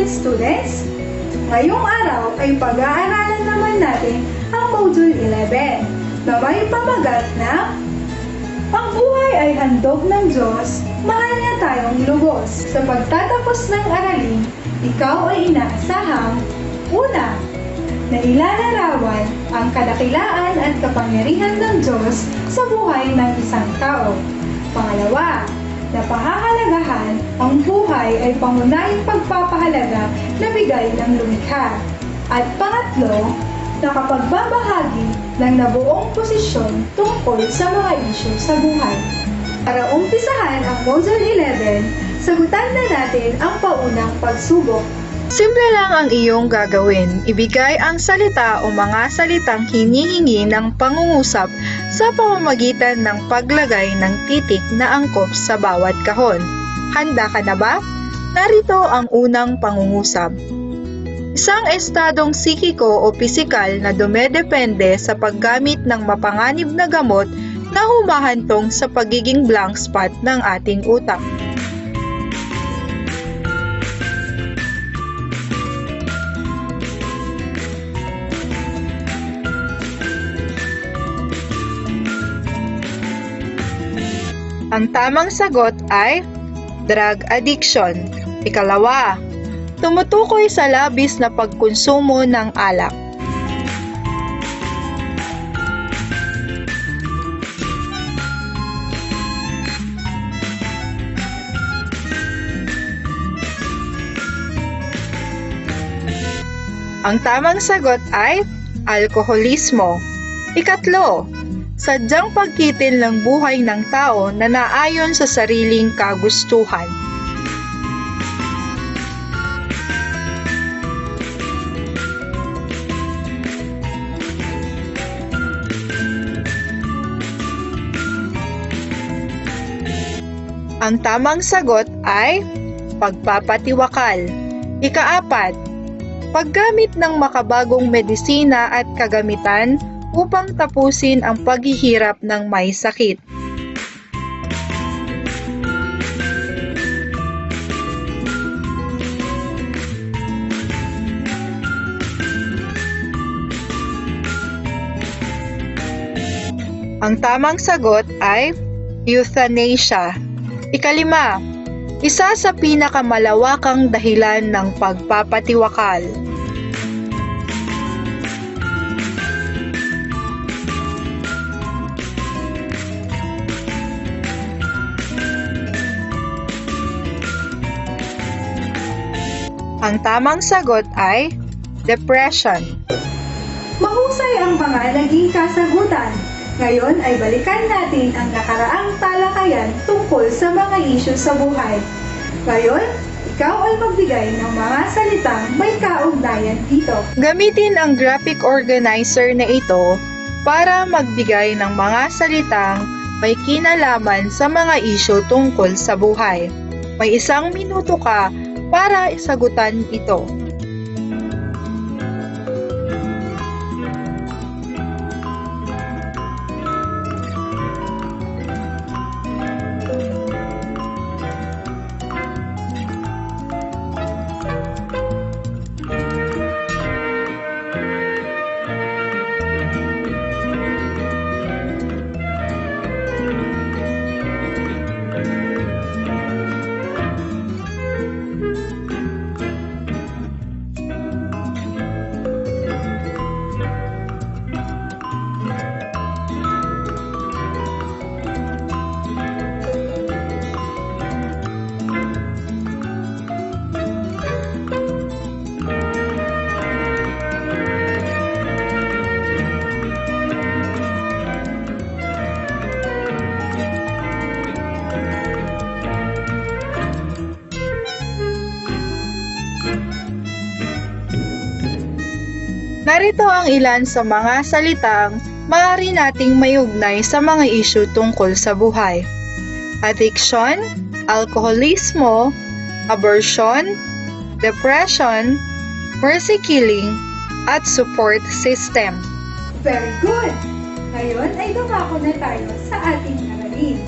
atin, students! Ngayong araw ay pag-aaralan naman natin ang Module 11 na may pamagat na ang buhay ay handog ng Diyos, mahal niya tayong lubos. Sa pagtatapos ng aralin, ikaw ay inaasahang una, na ilalarawan ang kadakilaan at kapangyarihan ng Diyos sa buhay ng isang tao. Pangalawa, na pahahalagahan ang buhay ay pangunahing pagpapahalaga na bigay ng lumikha. At pangatlo, na kapagbabahagi ng nabuong posisyon tungkol sa mga isyu sa buhay. Para umpisahan ang Module 11, sagutan na natin ang paunang pagsubok. Simple lang ang iyong gagawin. Ibigay ang salita o mga salitang hinihingi ng pangungusap sa pamamagitan ng paglagay ng titik na angkop sa bawat kahon. Handa ka na ba? Narito ang unang pangungusap. Isang estadong psikiko o pisikal na dumedepende sa paggamit ng mapanganib na gamot na humahantong sa pagiging blank spot ng ating utak. Ang tamang sagot ay drug addiction. Ikalawa, tumutukoy sa labis na pagkonsumo ng alak. Ang tamang sagot ay alkoholismo. Ikatlo, sadyang pagkitil ng buhay ng tao na naayon sa sariling kagustuhan. Ang tamang sagot ay pagpapatiwakal. Ikaapat, paggamit ng makabagong medisina at kagamitan upang tapusin ang paghihirap ng may sakit. Ang tamang sagot ay euthanasia. Ikalima, isa sa pinakamalawakang dahilan ng pagpapatiwakal. Ang tamang sagot ay depression. Mahusay ang mga naging kasagutan. Ngayon ay balikan natin ang nakaraang talakayan tungkol sa mga isyu sa buhay. Ngayon, ikaw ay magbigay ng mga salitang may kaugnayan dito. Gamitin ang graphic organizer na ito para magbigay ng mga salitang may kinalaman sa mga isyu tungkol sa buhay. May 1 minuto ka para isagutan ito. Narito ang ilan sa mga salitang maaari nating mayugnay sa mga isyu tungkol sa buhay. Addiction, alkoholismo, abortion, depression, mercy killing, at support system. Very good! Ngayon ay dumako na tayo sa ating aralin.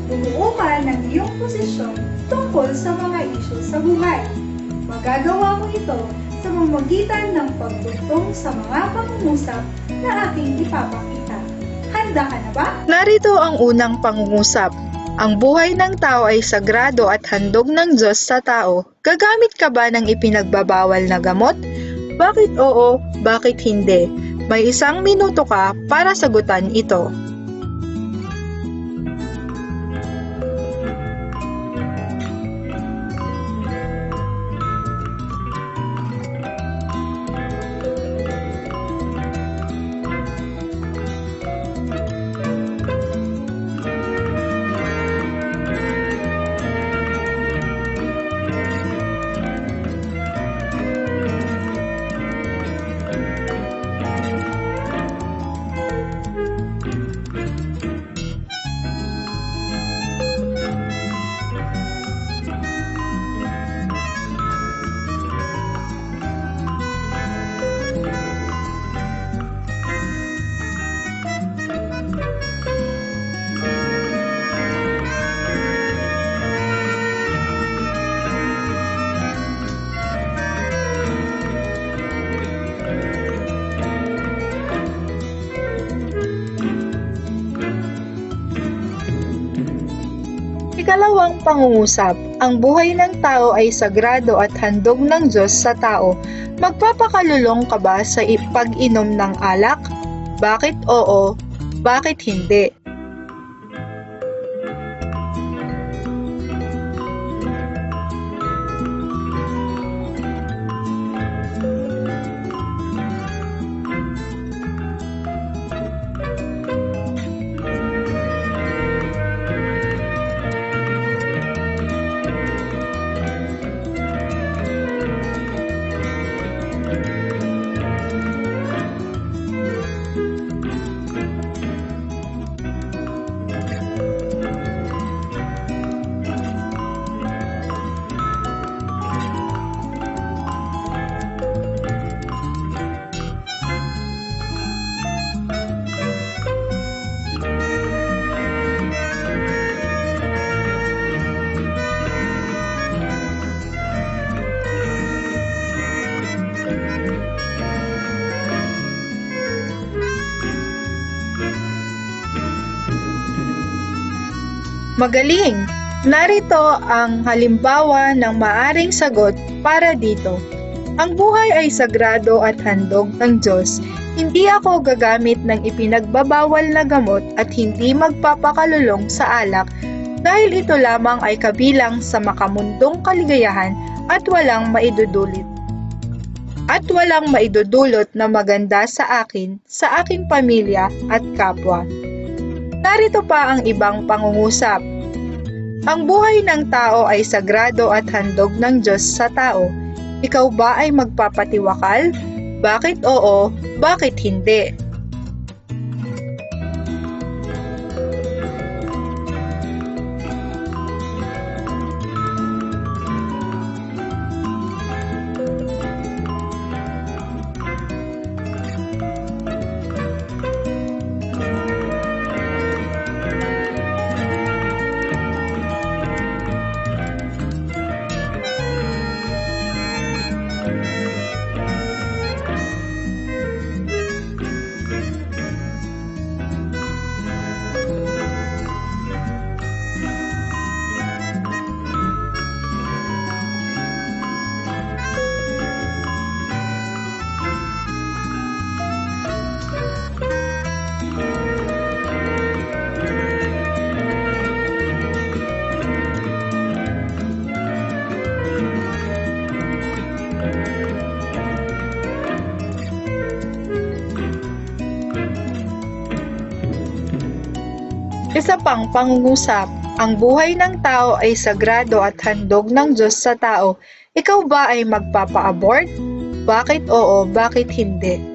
Bumuo ka ng iyong posisyon tungkol sa mga isyu sa buhay. Magagawa ko ito sa pamamagitan ng pagdugtong sa mga pangungusap na aking ipapakita. Handa ka na ba? Narito ang unang pangungusap. Ang buhay ng tao ay sagrado at handog ng Diyos sa tao. Gagamit ka ba ng ipinagbabawal na gamot? Bakit oo? Bakit hindi? May 1 minuto ka para sagutan ito. Ikalawang pangungusap, ang buhay ng tao ay sagrado at handog ng Diyos sa tao. Magpapakalulong ka ba sa pag-inom ng alak? Bakit oo? Bakit hindi? Magaling! Narito ang halimbawa ng maaring sagot para dito. Ang buhay ay sagrado at handog ng Diyos. Hindi ako gagamit ng ipinagbabawal na gamot at hindi magpapakalulong sa alak dahil ito lamang ay kabilang sa makamundong kaligayahan at walang maidudulot na maganda sa akin, sa aking pamilya at kapwa. Narito pa ang ibang pangungusap. Ang buhay ng tao ay sagrado at handog ng Diyos sa tao. Ikaw ba ay magpapatiwakal? Bakit oo? Bakit hindi? Isa pang pangungusap, ang buhay ng tao ay sagrado at handog ng Diyos sa tao. Ikaw ba ay magpapa-abort? Bakit oo? Bakit hindi?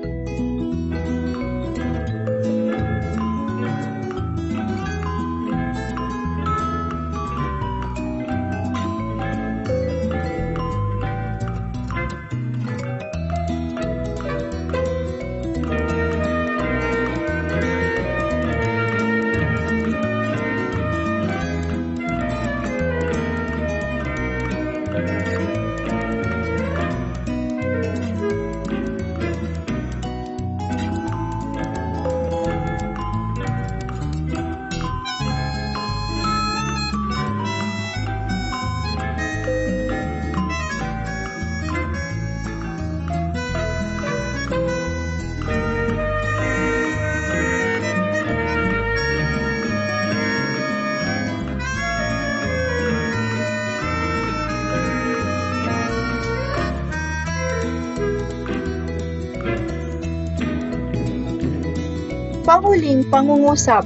Panghuling pangungusap.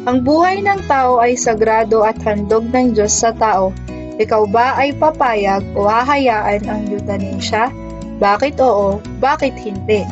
Ang buhay ng tao ay sagrado at handog ng Diyos sa tao. Ikaw ba ay papayag o hahayaan ang euthanasia? Bakit oo? Bakit hindi?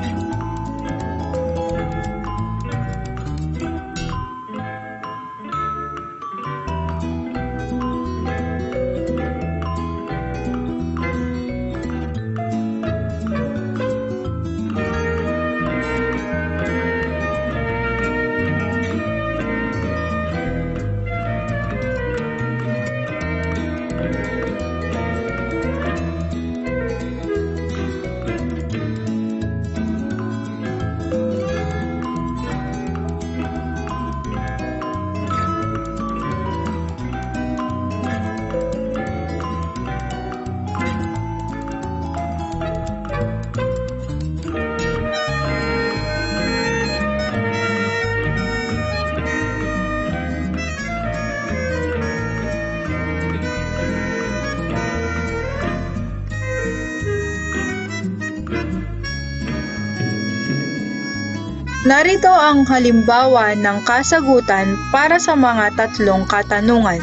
Narito ang halimbawa ng kasagutan para sa mga tatlong katanungan.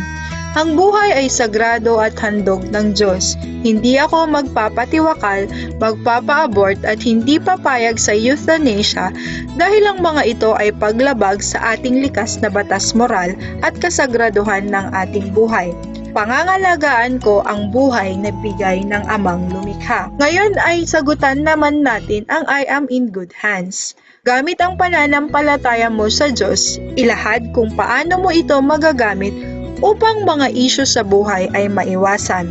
Ang buhay ay sagrado at handog ng Diyos. Hindi ako magpapatiwakal, magpapa-abort at hindi papayag sa euthanasia dahil ang mga ito ay paglabag sa ating likas na batas moral at kasagraduhan ng ating buhay. Pangangalagaan ko ang buhay na bigay ng Amang lumikha. Ngayon ay sagutan naman natin ang I am in good hands. Gamit ang pananampalataya mo sa Diyos, ilahad kung paano mo ito magagamit upang mga isyu sa buhay ay maiwasan.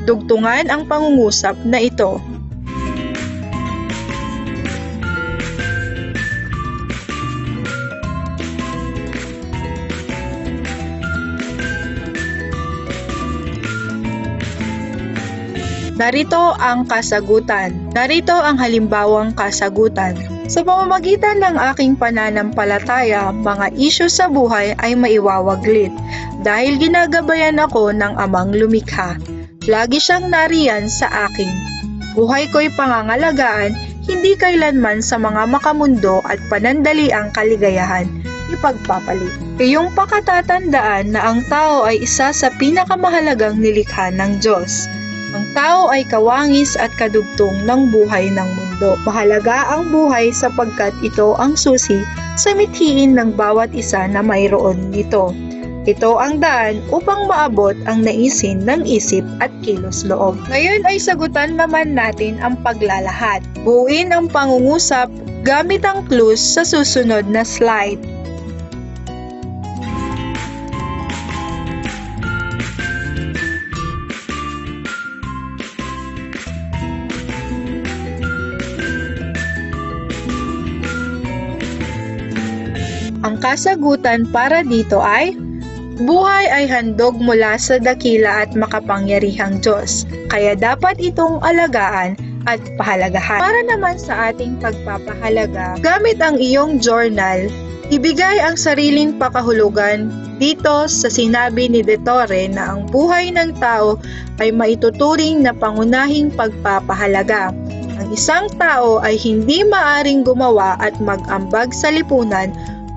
Dugtungan ang pangungusap na ito. Narito ang kasagutan. Narito ang halimbawang kasagutan. Sa pamamagitan ng aking pananampalataya, mga isyu sa buhay ay maiwawaglit dahil ginagabayan ako ng Amang lumikha. Lagi siyang nariyan sa akin. Buhay ko'y pangangalagaan, hindi kailanman sa mga makamundo at panandaliang kaligayahan ipagpapalit. Iyong pakatatandaan na ang tao ay isa sa pinakamahalagang nilikha ng Diyos. Ang tao ay kawangis at kadugtong ng buhay ng mundo. Mahalaga ang buhay sapagkat ito ang susi sa mithiin ng bawat isa na mayroon nito. Ito ang daan upang maabot ang naisin ng isip at kilos loob. Ngayon ay sagutan naman natin ang paglalahad. Buuin ang pangungusap gamit ang clues sa susunod na slide. Ang kasagutan para dito ay, buhay ay handog mula sa dakila at makapangyarihang Diyos, kaya dapat itong alagaan at pahalagahan. Para naman sa ating pagpapahalaga, gamit ang iyong journal, ibigay ang sariling pakahulugan dito sa sinabi ni De Torre na ang buhay ng tao ay maituturing na pangunahing pagpapahalaga. Ang isang tao ay hindi maaring gumawa at mag-ambag sa lipunan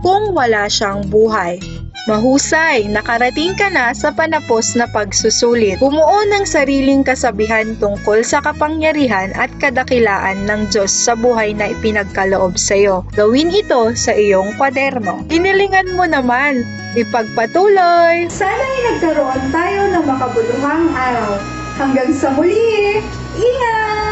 kung wala siyang buhay. Mahusay, nakarating ka na sa panapos na pagsusulit. Bumuo ng sariling kasabihan tungkol sa kapangyarihan at kadakilaan ng Diyos sa buhay na ipinagkaloob sa iyo. Gawin ito sa iyong kwaderno. Inilingan mo naman, ipagpatuloy! Sana'y nagkaroon tayo ng makabuluhang araw. Hanggang sa muli! Ingat!